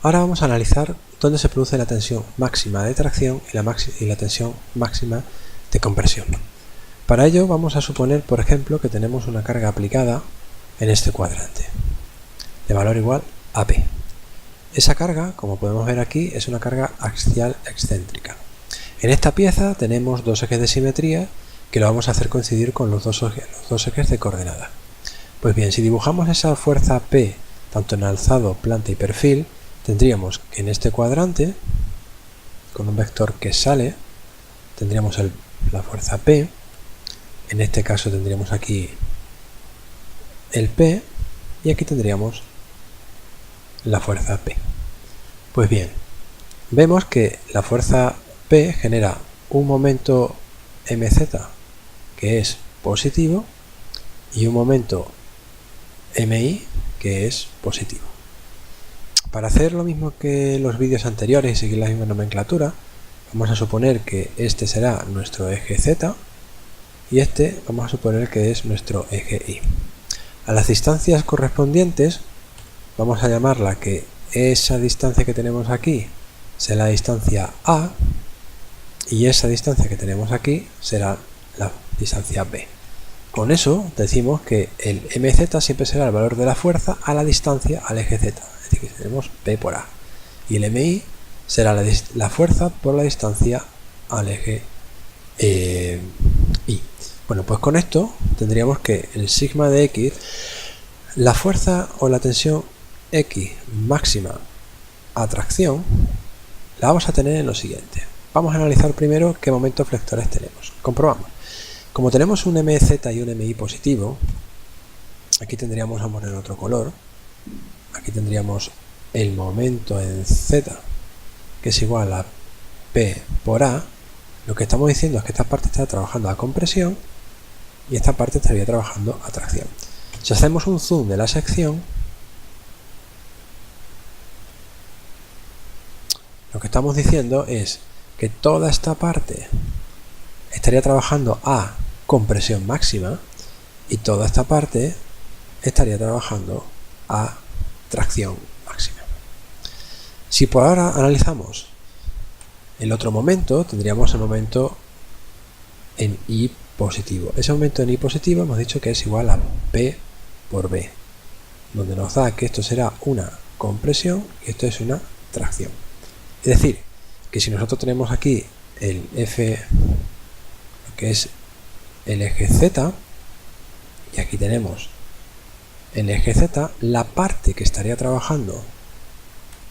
Ahora vamos a analizar dónde se produce la tensión máxima de tracción y la tensión máxima de compresión. Para ello vamos a suponer, por ejemplo, que tenemos una carga aplicada en este cuadrante, de valor igual a P. Esa carga, como podemos ver aquí, es una carga axial excéntrica. En esta pieza tenemos dos ejes de simetría que lo vamos a hacer coincidir con los dos ejes de coordenada. Pues bien, si dibujamos esa fuerza P, tanto en alzado, planta y perfil, tendríamos que en este cuadrante, con un vector que sale, tendríamos la fuerza P. En este caso tendríamos aquí el P y aquí tendríamos la fuerza P. Pues bien, vemos que la fuerza P genera un momento mz que es positivo y un momento mi que es positivo. Para hacer lo mismo que los vídeos anteriores y seguir la misma nomenclatura, vamos a suponer que este será nuestro eje z y este vamos a suponer que es nuestro eje y. A las distancias correspondientes vamos a llamarla que esa distancia que tenemos aquí será la distancia A y esa distancia que tenemos aquí será la distancia B. Con eso decimos que el mz siempre será el valor de la fuerza a la distancia al eje z, es decir, que tenemos P por A. Y el mi será la fuerza por la distancia al eje y. Bueno, pues con esto tendríamos que el sigma de x, la fuerza o la tensión x máxima a tracción, la vamos a tener en lo siguiente. Vamos a analizar primero qué momentos flectores tenemos. Comprobamos. Como tenemos un mz y un mi positivo, aquí tendríamos, vamos a poner otro color, aquí tendríamos el momento en z, que es igual a P por A. Lo que estamos diciendo es que esta parte está trabajando a compresión y esta parte estaría trabajando a tracción. Si hacemos un zoom de la sección, lo que estamos diciendo es que toda esta parte estaría trabajando a compresión máxima y toda esta parte estaría trabajando a tracción máxima. Si por ahora analizamos el otro momento, tendríamos el momento en I positivo. Ese momento en I positivo hemos dicho que es igual a P por B, donde nos da que esto será una compresión y esto es una tracción. Es decir, que si nosotros tenemos aquí el F, lo que es el eje Z, y aquí tenemos el eje Z, la parte que estaría trabajando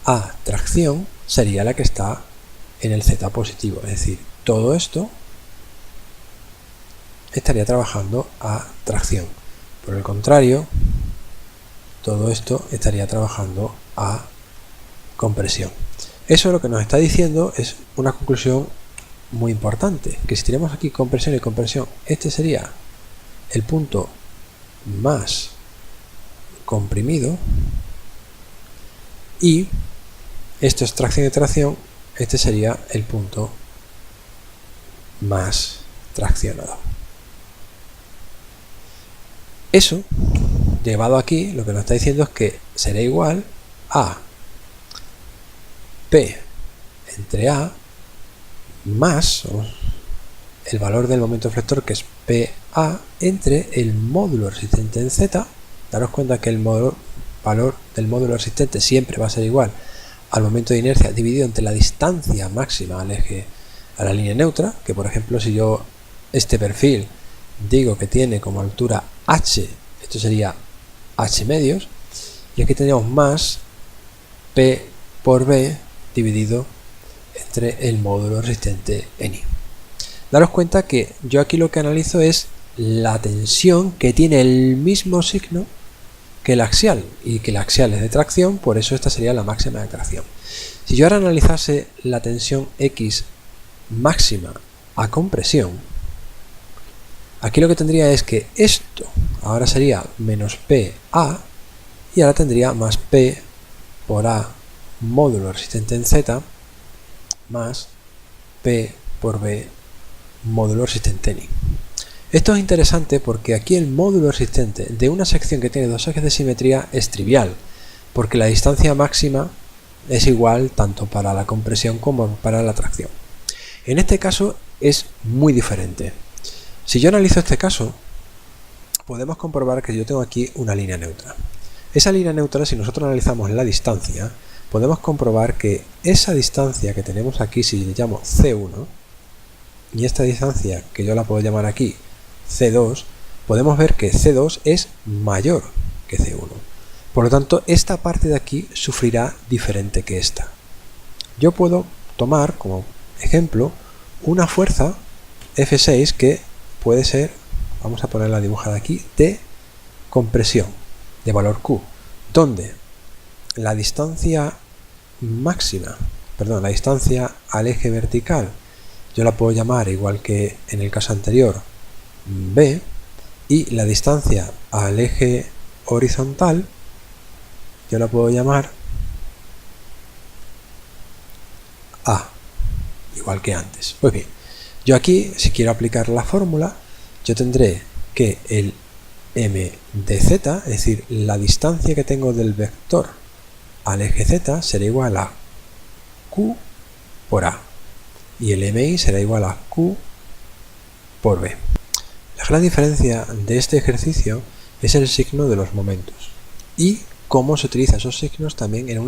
a tracción sería la que está en el Z positivo, es decir, todo esto estaría trabajando a tracción. Por el contrario, todo esto estaría trabajando a compresión. Eso lo que nos está diciendo es una conclusión muy importante, que si tenemos aquí compresión y compresión, este sería el punto más comprimido y esto es tracción y tracción, este sería el punto más traccionado. Eso, llevado aquí, lo que nos está diciendo es que será igual a P entre A más el valor del momento flector, que es PA, entre el módulo resistente en Z. Daros cuenta que el valor del módulo resistente siempre va a ser igual al momento de inercia dividido entre la distancia máxima al eje, a la línea neutra, que por ejemplo si yo este perfil digo que tiene como altura h, esto sería h medios, y aquí tendríamos más P por B dividido entre el módulo resistente en I. Daros cuenta que yo aquí lo que analizo es la tensión que tiene el mismo signo que el axial, y que el axial es de tracción, por eso esta sería la máxima de tracción. Si yo ahora analizase la tensión X máxima a compresión, aquí lo que tendría es que esto ahora sería menos PA y ahora tendría más P por A módulo resistente en Z más P por B módulo resistente en I. Esto es interesante porque aquí el módulo resistente de una sección que tiene dos ejes de simetría es trivial, porque la distancia máxima es igual tanto para la compresión como para la tracción. En este caso es muy diferente. Si yo analizo este caso, podemos comprobar que yo tengo aquí una línea neutra. Esa línea neutra, si nosotros analizamos la distancia, podemos comprobar que esa distancia que tenemos aquí, si le llamo C1, y esta distancia que yo la puedo llamar aquí C2, podemos ver que C2 es mayor que C1. Por lo tanto, esta parte de aquí sufrirá diferente que esta. Yo puedo tomar como ejemplo una fuerza F6 que puede ser, vamos a ponerla dibujada aquí, de compresión, de valor Q, donde la distancia máxima, la distancia al eje vertical, yo la puedo llamar, igual que en el caso anterior, B, y la distancia al eje horizontal, yo la puedo llamar A, igual que antes. Pues bien, yo aquí, si quiero aplicar la fórmula, yo tendré que el m de z, es decir, la distancia que tengo del vector al eje z, será igual a q por a, y el mi será igual a q por b. La gran diferencia de este ejercicio es el signo de los momentos y cómo se utiliza esos signos también en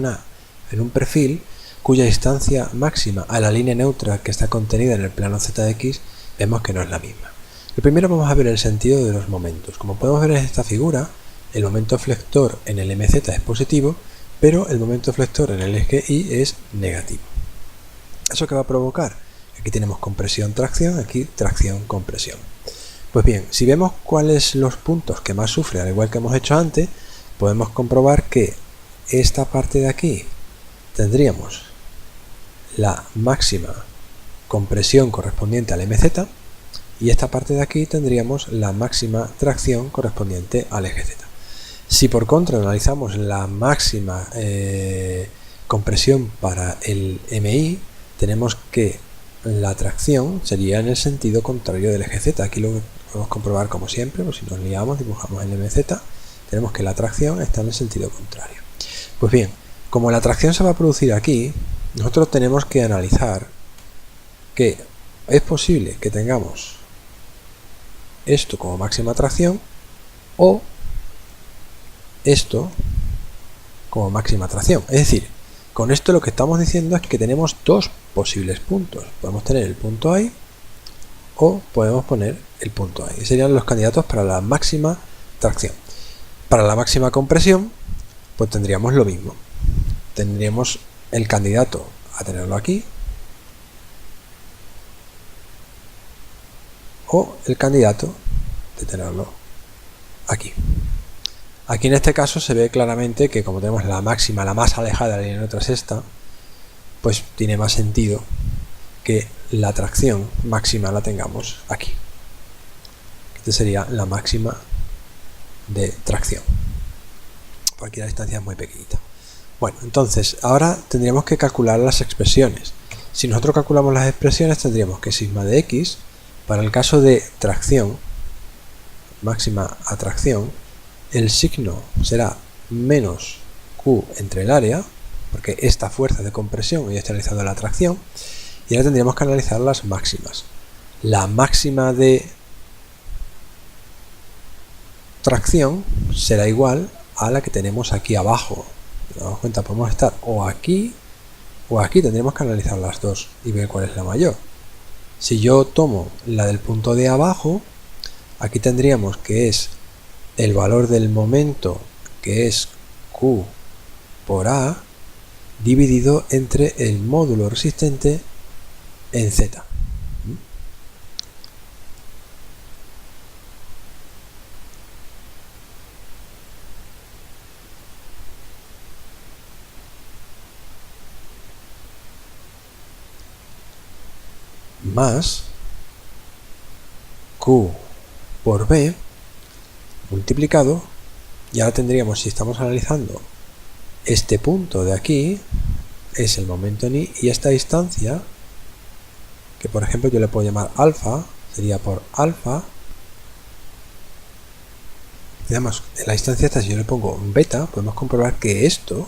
un perfil cuya distancia máxima a la línea neutra que está contenida en el plano zx vemos que no es la misma. Primero vamos a ver el sentido de los momentos. Como podemos ver en esta figura, el momento flector en el mz es positivo, pero el momento flector en el eje y es negativo. ¿Eso qué va a provocar? Aquí tenemos compresión-tracción, aquí tracción-compresión. Pues bien, si vemos cuáles son los puntos que más sufre, al igual que hemos hecho antes, podemos comprobar que esta parte de aquí tendríamos la máxima compresión correspondiente al mz y esta parte de aquí tendríamos la máxima tracción correspondiente al eje z. Si por contra analizamos la máxima compresión para el mi, tenemos que la tracción sería en el sentido contrario del eje z. Aquí lo podemos comprobar como siempre, pues si nos liamos, dibujamos el mz, tenemos que la tracción está en el sentido contrario. Pues bien, como la tracción se va a producir aquí, nosotros tenemos que analizar que es posible que tengamos esto como máxima tracción o esto como máxima tracción. Es decir, con esto lo que estamos diciendo es que tenemos dos posibles puntos. Podemos tener el punto ahí o podemos poner el punto ahí. Serían los candidatos para la máxima tracción. Para la máxima compresión, pues tendríamos lo mismo. Tendríamos el candidato a tenerlo aquí o el candidato de tenerlo aquí. Aquí en este caso se ve claramente que como tenemos la máxima, la más alejada de la línea neutra es esta, pues tiene más sentido que la tracción máxima la tengamos aquí. Esta sería la máxima de tracción, porque la distancia es muy pequeñita. Bueno, entonces ahora tendríamos que calcular las expresiones. Si nosotros calculamos las expresiones, tendríamos que sigma de x, para el caso de tracción, máxima atracción, el signo será menos q entre el área, porque esta fuerza de compresión ya está analizando la tracción, y ahora tendríamos que analizar las máximas. La máxima de tracción será igual a la que tenemos aquí abajo. Si nos damos cuenta, podemos estar o aquí, tendríamos que analizar las dos y ver cuál es la mayor. Si yo tomo la del punto de abajo, aquí tendríamos que es el valor del momento, que es Q por A, dividido entre el módulo resistente en Z. Más Q por B multiplicado, y ahora tendríamos, si estamos analizando este punto de aquí, es el momento en I, y esta distancia, que por ejemplo yo le puedo llamar alfa, sería por alfa, y además en la distancia esta, si yo le pongo beta, podemos comprobar que esto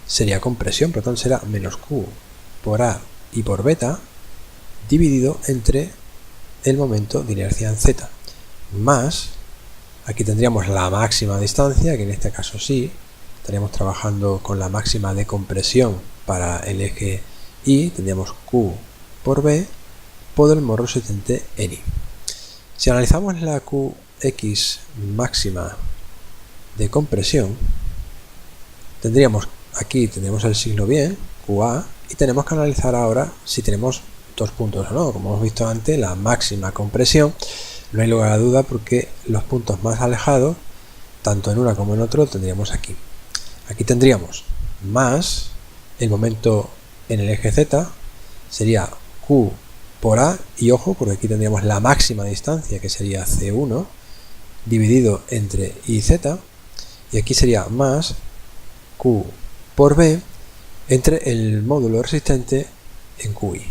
sería compresión, por lo tanto será menos Q por A y por beta dividido entre el momento de inercia en Z, más, aquí tendríamos la máxima distancia, que en este caso sí, estaríamos trabajando con la máxima de compresión para el eje Y, tendríamos Q por B por el morro resultante en Y. Si analizamos la Qx máxima de compresión, aquí tendríamos el signo bien, QA, y tenemos que analizar ahora si tenemos dos puntos o no. Como hemos visto antes, la máxima compresión no hay lugar a duda porque los puntos más alejados, tanto en una como en otro, tendríamos aquí. Aquí tendríamos más el momento en el eje Z, sería Q por A, y ojo, porque aquí tendríamos la máxima distancia, que sería C1, dividido entre I y Z, y aquí sería más Q por B entre el módulo resistente en QI.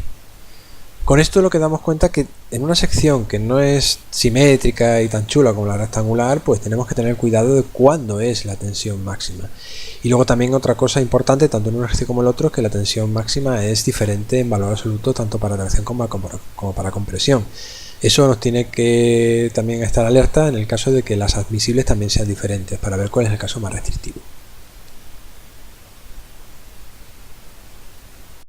Con esto lo que damos cuenta que en una sección que no es simétrica y tan chula como la rectangular, pues tenemos que tener cuidado de cuándo es la tensión máxima. Y luego también otra cosa importante, tanto en un ejercicio como en el otro, es que la tensión máxima es diferente en valor absoluto tanto para tracción como para compresión. Eso nos tiene que también estar alerta en el caso de que las admisibles también sean diferentes, para ver cuál es el caso más restrictivo.